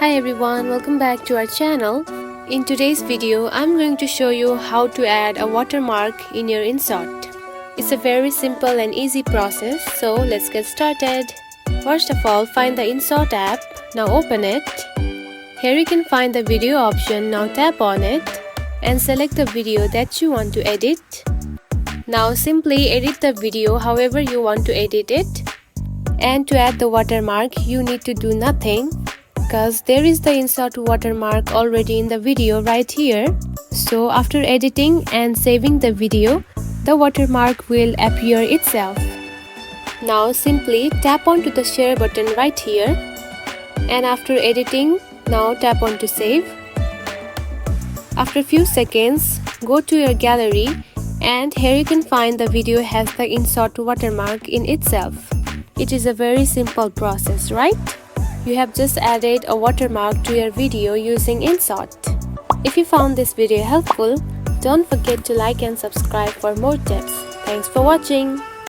Hi everyone, welcome back to our channel. In today's video, I'm going to show you how to add a watermark in your InShot. It's a very simple and easy process, so let's get started. First of all, find the InShot app. Now open it. Here you can find the video option. Now tap on it and select the video that you want to edit. Now simply edit the video however you want to edit it. And to add the watermark, you need to do nothing, because there is the InShot watermark already in the video right here. So after editing and saving the video, the watermark will appear itself. Now simply tap onto the share button right here, and after editing, now tap on to save. After a few seconds, go to your gallery, and here you can find the video has the InShot watermark in itself. It is a very simple process, right? You have just added a watermark to your video using InShot. If you found this video helpful, don't forget to like and subscribe for more tips. Thanks for watching.